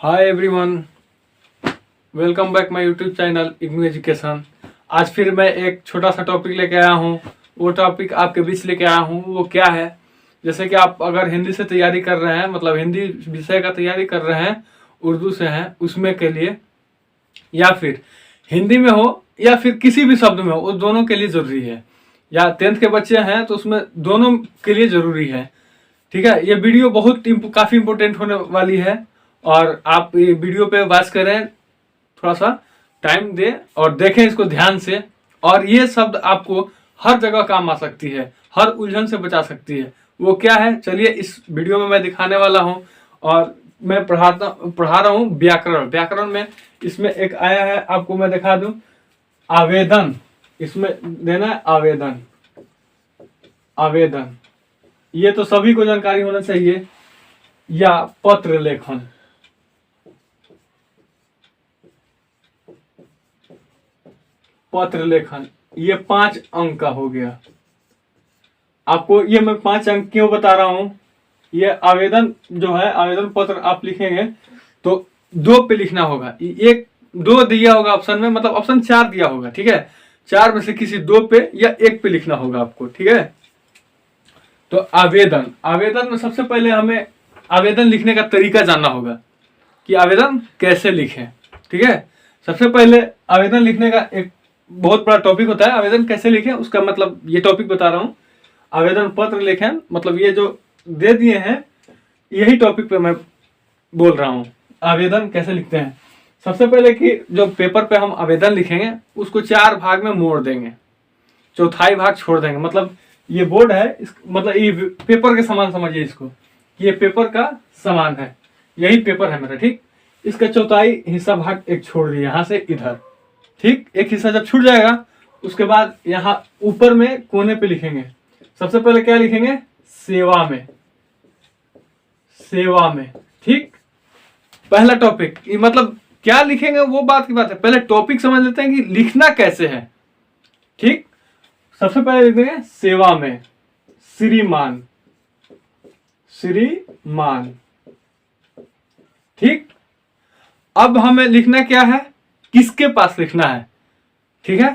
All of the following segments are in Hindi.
Hi everyone, welcome back my YouTube channel IGNOU education. आज फिर मैं एक छोटा सा टॉपिक लेके आया हूँ। वो टॉपिक आपके बीच लेके आया हूँ, वो क्या है? जैसे कि आप अगर हिंदी से तैयारी कर रहे हैं, मतलब हिंदी विषय का तैयारी कर रहे हैं, उर्दू से हैं, उसमें के लिए, या फिर हिंदी में हो या फिर किसी भी शब्द में हो, वो दोनों के लिए ज़रूरी है। या 10th के बच्चे हैं तो उसमें दोनों के लिए ज़रूरी है। ठीक है, ये वीडियो काफ़ी इंपॉर्टेंट होने वाली है और आप ये वीडियो पे वाच करें, थोड़ा सा टाइम दें और देखें इसको ध्यान से। और ये शब्द आपको हर जगह काम आ सकती है, हर उलझन से बचा सकती है। वो क्या है, चलिए इस वीडियो में मैं दिखाने वाला हूँ। और मैं पढ़ा रहा हूँ व्याकरण। व्याकरण में इसमें एक आया है, आपको मैं दिखा दूं, आवेदन। इसमें देना है आवेदन। आवेदन ये तो सभी को जानकारी होना चाहिए। या पत्र लेखन, पत्र लेखन ये 5 अंक का हो गया। आपको ये मैं 5 अंक क्यों बता रहा हूं, ये आवेदन जो है, आवेदन पत्र आप लिखेंगे तो 2 पे लिखना होगा। एक 2 दिया होगा ऑप्शन में, मतलब ऑप्शन 4 दिया होगा। ठीक है, 4 में से किसी 2 पे या 1 पे लिखना होगा आपको। ठीक है, तो आवेदन, आवेदन में सबसे पहले हमें आवेदन लिखने का तरीका जानना होगा कि आवेदन कैसे लिखें। ठीक है, सबसे पहले आवेदन लिखने का एक बहुत बड़ा टॉपिक होता है, आवेदन कैसे लिखें उसका मतलब ये टॉपिक बता रहा हूँ। आवेदन पत्र लेखें, मतलब ये जो दे दिए हैं यही टॉपिक पे मैं बोल रहा हूँ। आवेदन कैसे लिखते हैं, सबसे पहले कि जो पेपर पे हम आवेदन लिखेंगे उसको 4 भाग में मोड़ देंगे, चौथाई भाग छोड़ देंगे। मतलब ये बोर्ड है, मतलब ये पेपर के समान समझिए इसको, ये पेपर का समान है, यही पेपर है मेरा। ठीक, इसका चौथाई हिस्सा भाग एक छोड़ दिया यहाँ से इधर। ठीक, एक हिस्सा जब छूट जाएगा उसके बाद यहाँ ऊपर में कोने पे लिखेंगे। सबसे पहले क्या लिखेंगे, सेवा में, सेवा में। ठीक, पहला टॉपिक, मतलब क्या लिखेंगे वो बात की बात है, पहले टॉपिक समझ लेते हैं कि लिखना कैसे है। ठीक, सबसे पहले लिख देंगे सेवा में, श्रीमान, श्रीमान। ठीक, अब हमें लिखना क्या है, किसके पास लिखना है। ठीक है,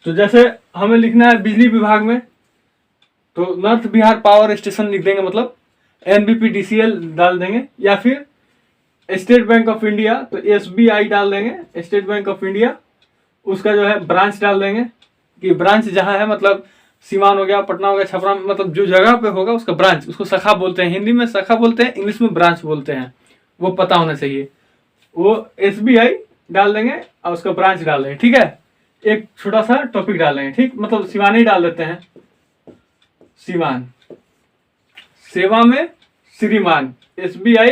तो जैसे हमें लिखना है बिजली विभाग में तो नॉर्थ बिहार पावर स्टेशन लिख देंगे, मतलब NBPDCL डाल देंगे। या फिर स्टेट बैंक ऑफ इंडिया तो SBI डाल देंगे, स्टेट बैंक ऑफ इंडिया। उसका जो है ब्रांच डाल देंगे कि ब्रांच जहां है, मतलब सीवान हो गया, पटना हो गया, छपरा, मतलब जो जगह पे होगा उसका ब्रांच, उसको शाखा बोलते हैं। हिंदी में शाखा बोलते हैं, इंग्लिश में ब्रांच बोलते हैं, वो पता होना चाहिए। वो SBI डाल देंगे और उसका ब्रांच डाल देंगे। ठीक है, एक छोटा सा टॉपिक डाल देंगे। ठीक, मतलब सीवान ही डाल देते हैं, सीवान। सेवा में श्रीमान, SBI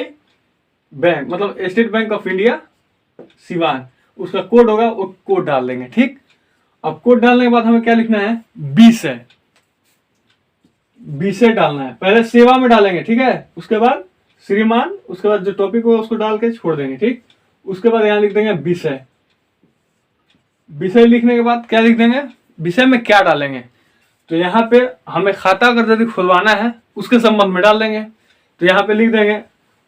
बैंक, मतलब state bank of India, Siwan. उसका कोड होगा, वो कोड डाल देंगे। ठीक, अब कोड डालने के बाद हमें क्या लिखना है, विषय, विषय डालना है। पहले सेवा में डालेंगे, ठीक है, उसके बाद श्रीमान, उसके बाद जो टॉपिक होगा उसको डाल के छोड़ देंगे। ठीक, उसके बाद यहाँ लिख देंगे विषय। विषय लिखने के बाद क्या लिख देंगे, विषय में क्या डालेंगे, तो यहाँ पे हमें खाता अगर यदि खुलवाना है उसके संबंध में डाल देंगे। तो यहाँ पे लिख देंगे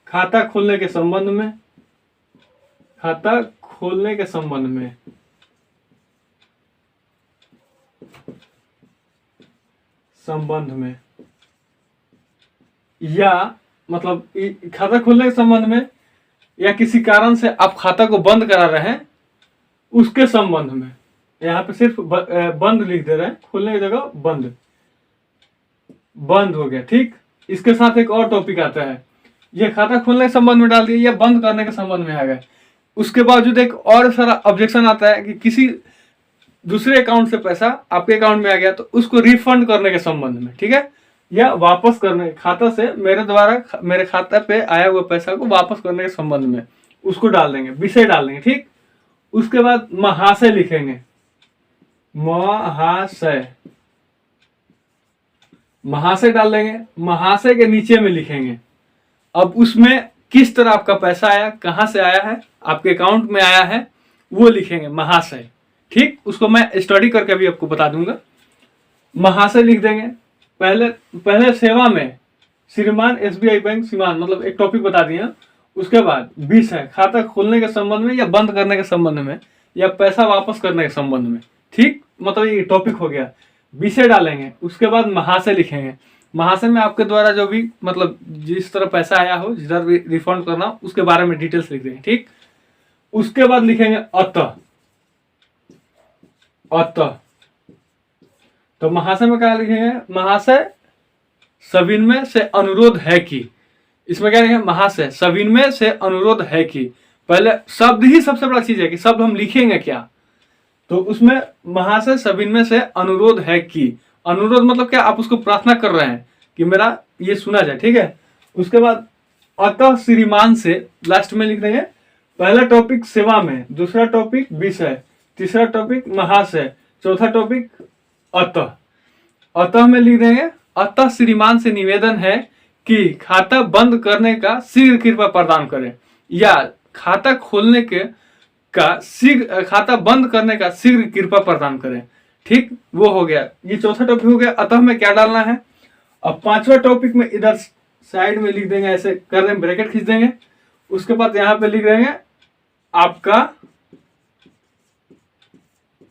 खाता खोलने के संबंध में, खाता खोलने के संबंध में, संबंध में। या मतलब खाता खोलने के संबंध में, या किसी कारण से आप खाता को बंद करा रहे हैं उसके संबंध में। यहाँ पे सिर्फ बंद लिख दे रहे हैं, खोलने की जगह बंद, बंद हो गया। ठीक, इसके साथ एक और टॉपिक आता है, ये खाता खोलने के संबंध में डाल दिया, या बंद करने के संबंध में आ गए। उसके बावजूद एक और सारा ऑब्जेक्शन आता है कि किसी दूसरे अकाउंट से पैसा आपके अकाउंट में आ गया तो उसको रिफंड करने के संबंध में। ठीक है, या वापस करने, खाता से मेरे द्वारा मेरे खाता पे आया हुआ पैसा को वापस करने के संबंध में, उसको डाल देंगे, विषय डाल देंगे। ठीक, उसके बाद महाशय लिखेंगे, महाशय, महाशय डाल देंगे। महाशय के नीचे में लिखेंगे अब उसमें किस तरह आपका पैसा आया, कहां से आया है, आपके अकाउंट में आया है, वो लिखेंगे महाशय। ठीक, उसको मैं स्टडी करके भी आपको बता दूंगा। महाशय लिख देंगे। पहले सेवा में श्रीमान, SBI बैंक, श्रीमान, मतलब एक टॉपिक बता दिया। उसके बाद 20 है खाता खोलने के संबंध में या बंद करने के संबंध में या पैसा वापस करने के संबंध में। ठीक, मतलब ये टॉपिक हो गया। 20 डालेंगे, उसके बाद महाशय लिखेंगे। महाशय में आपके द्वारा जो भी मतलब जिस तरह पैसा आया हो, जिधर भी रिफंड करना उसके बारे में डिटेल्स लिख देंगे। ठीक, उसके बाद लिखेंगे अतः। अतः तो महाशय में क्या लिखेंगे? महाशय सविनय से अनुरोध है कि, इसमें क्या लिखेंगे? महाशय सविनय से अनुरोध है कि। पहले शब्द ही सबसे बड़ा चीज है कि शब्द हम लिखेंगे क्या, तो उसमें महाशय सविनय से अनुरोध है कि। अनुरोध मतलब क्या? आप उसको प्रार्थना कर रहे हैं कि मेरा ये सुना जाए। ठीक है, उसके बाद अतः श्रीमान से लास्ट में लिख देंगे। पहला टॉपिक सेवा में, दूसरा टॉपिक विषय, तीसरा टॉपिक महाशय, चौथा टॉपिक अतः। अतः में लिख देंगे अतः श्रीमान से निवेदन है कि खाता बंद करने का शीघ्र कृपा प्रदान करें, या खाता खोलने के का शीघ्र, खाता बंद करने का शीघ्र कृपा प्रदान करें। ठीक, वो हो गया। ये चौथा टॉपिक हो गया। अतः में क्या डालना है। अब पांचवा टॉपिक में इधर साइड में लिख देंगे, ऐसे कर देंगे, ब्रैकेट खींच देंगे। उसके बाद यहां पे लिख देंगे आपका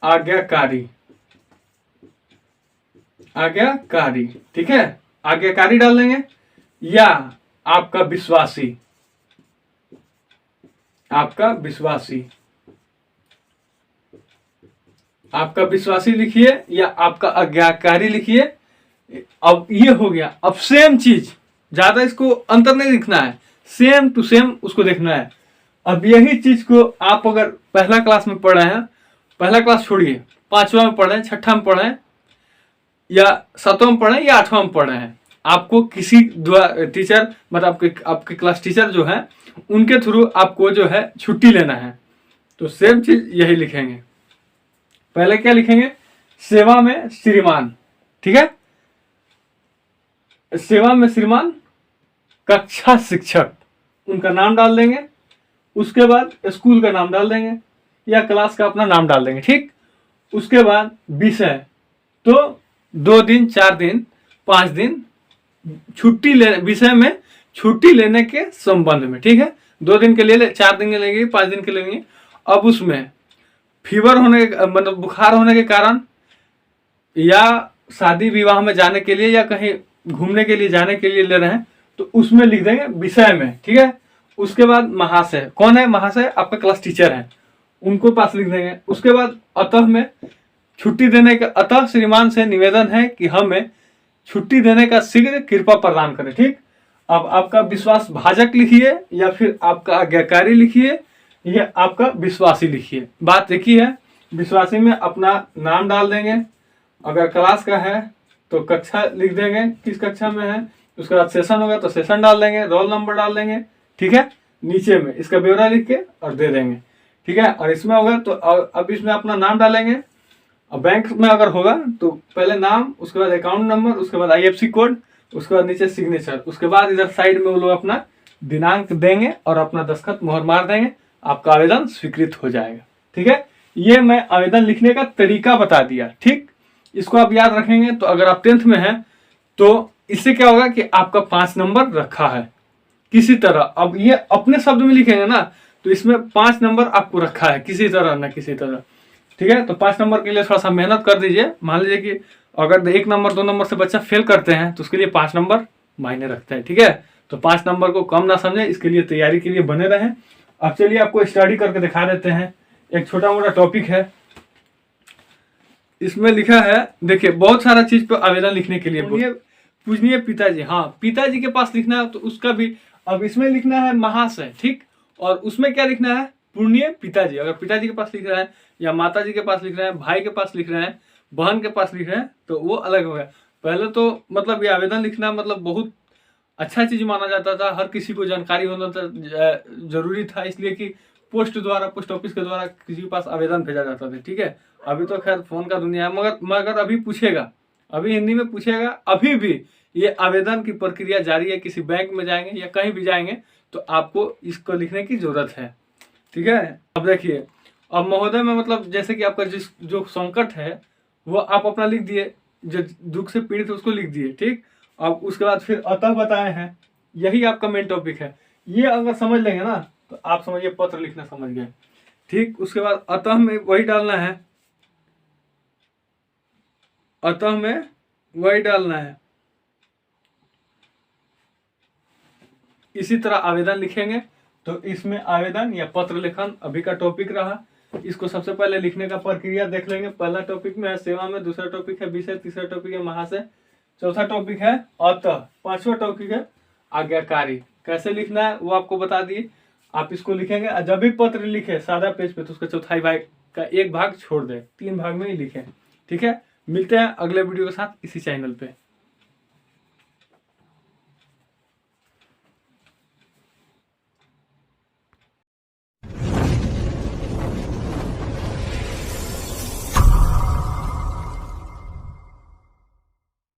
आज्ञाकारी। आज्ञाकारी, ठीक है, आज्ञाकारी डाल देंगे, या आपका विश्वासी। आपका विश्वासी, आपका विश्वासी लिखिए या आपका आज्ञाकारी लिखिए। अब ये हो गया। अब सेम चीज, ज्यादा इसको अंतर नहीं लिखना है, सेम टू सेम उसको देखना है। अब यही चीज को आप अगर पहला क्लास में पढ़ रहे हैं, पहला क्लास छोड़िए, पांचवा में पढ़ रहे हैं, छठा में पढ़ रहे हैं, या सातवां में पढ़ रहे हैं, या आठवां में पढ़ रहे हैं, आपको किसी टीचर मतलब आपके क्लास टीचर जो है उनके थ्रू आपको जो है छुट्टी लेना है, तो सेम चीज यही लिखेंगे। पहले क्या लिखेंगे? सेवा में श्रीमान। ठीक है, सेवा में श्रीमान कक्षा शिक्षक, उनका नाम डाल देंगे। उसके बाद स्कूल का नाम डाल देंगे या क्लास का अपना नाम डाल देंगे। ठीक, उसके बाद विषय, तो 2 दिन, 4 दिन, 5 दिन छुट्टी ले, विषय में छुट्टी लेने के संबंध में। ठीक है, 2 दिन के लिए 4 दिन के लेंगे, 5 दिन के लेंगे। अब उसमें फीवर होने मतलब बुखार होने के कारण, या शादी विवाह में जाने के लिए, या कहीं घूमने के लिए जाने के लिए ले रहे हैं, तो उसमें लिख देंगे विषय में। ठीक है, उसके बाद महाशय, कौन है महाशय? आपका क्लास टीचर है, उनको पास लिख देंगे। उसके बाद अतः में छुट्टी देने का, अतः श्रीमान से निवेदन है कि हमें छुट्टी देने का शीघ्र कृपा प्रदान करें। ठीक, अब आपका विश्वास भाजक लिखिए या फिर आपका आज्ञाकारी लिखिए या आपका विश्वासी लिखिए। बात एक ही है, विश्वासी में अपना नाम डाल देंगे, अगर क्लास का है तो कक्षा लिख देंगे, किस कक्षा में है। उसके बाद सेशन होगा तो सेशन डाल देंगे, रोल नंबर डाल देंगे। ठीक है, नीचे में इसका ब्यौरा लिख के और दे देंगे। ठीक है, और इसमें होगा तो अब इसमें अपना नाम डालेंगे। और बैंक में अगर होगा तो पहले नाम, उसके बाद अकाउंट नंबर, उसके बाद IFSC कोड, उसके बाद नीचे सिग्नेचर, उसके बाद इधर साइड में वो लोग अपना दिनांक देंगे और अपना दस्तखत मोहर मार देंगे, आपका आवेदन स्वीकृत हो जाएगा। ठीक है, ये मैं आवेदन लिखने का तरीका बता दिया। ठीक, इसको आप याद रखेंगे तो अगर आप 10th में हैं तो इससे क्या होगा कि आपका 5 नंबर रखा है किसी तरह। अब ये अपने शब्द में लिखेंगे ना, तो इसमें 5 नंबर आपको रखा है किसी तरह ना किसी तरह। ठीक है, तो 5 नंबर के लिए थोड़ा सा मेहनत कर दीजिए। मान लीजिए कि अगर 1 नंबर 2 नंबर से बच्चा फेल करते हैं तो उसके लिए 5 नंबर मायने रखते हैं। ठीक है, तो 5 नंबर को कम ना समझे, इसके लिए तैयारी के लिए बने रहें। अब चलिए आपको स्टडी करके दिखा देते हैं। एक छोटा मोटा टॉपिक है, इसमें लिखा है, देखिए बहुत सारा चीज पे आवेदन लिखने के लिए पूजनीय पिताजी, हाँ पिताजी के पास लिखना है तो उसका भी, अब इसमें लिखना है महाशय। ठीक, और उसमें क्या लिखना है? पूर्णीय पिताजी। अगर पिताजी के पास लिख रहा है या माता जी के पास लिख रहे हैं, भाई के पास लिख रहे हैं, बहन के पास लिख रहे हैं, तो वो अलग हो गया। पहले तो मतलब ये आवेदन लिखना मतलब बहुत अच्छा चीज माना जाता था, हर किसी को जानकारी होना जरूरी था, इसलिए कि पोस्ट द्वारा, पोस्ट ऑफिस के द्वारा किसी के पास आवेदन भेजा जाता था। ठीक है, अभी तो खैर फोन का दुनिया है, मगर अभी पूछेगा, अभी हिंदी में पूछेगा, अभी भी ये आवेदन की प्रक्रिया जारी है। किसी बैंक में जाएंगे या कहीं भी जाएंगे तो आपको इसको लिखने की जरूरत है। ठीक है, अब देखिए, अब महोदय में मतलब जैसे कि आपका जो संकट है वो आप अपना लिख दिए, जो दुख से पीड़ित है उसको लिख दिए। ठीक, अब उसके बाद फिर अतः बताए हैं, यही आपका मेन टॉपिक है। ये अगर समझ लेंगे ना तो आप समझिए पत्र लिखना समझ गए। ठीक, उसके बाद अतः में वही डालना है, अतः में वही डालना है। इसी तरह आवेदन लिखेंगे तो इसमें आवेदन या पत्र लेखन अभी का टॉपिक रहा। इसको सबसे पहले लिखने का प्रक्रिया देख लेंगे। पहला टॉपिक में है सेवा में, दूसरा टॉपिक है विषय, तीसरा टॉपिक है महाशय, चौथा टॉपिक है अतः, पांचवा टॉपिक है आज्ञाकारी। कैसे लिखना है वो आपको बता दिए। आप इसको लिखेंगे और जब भी पत्र लिखे सादा पेज पे तो उसका चौथाई भाग का एक भाग छोड़ दे, 3 भाग में ही लिखें। ठीक है, मिलते हैं अगले वीडियो के साथ इसी चैनल पे।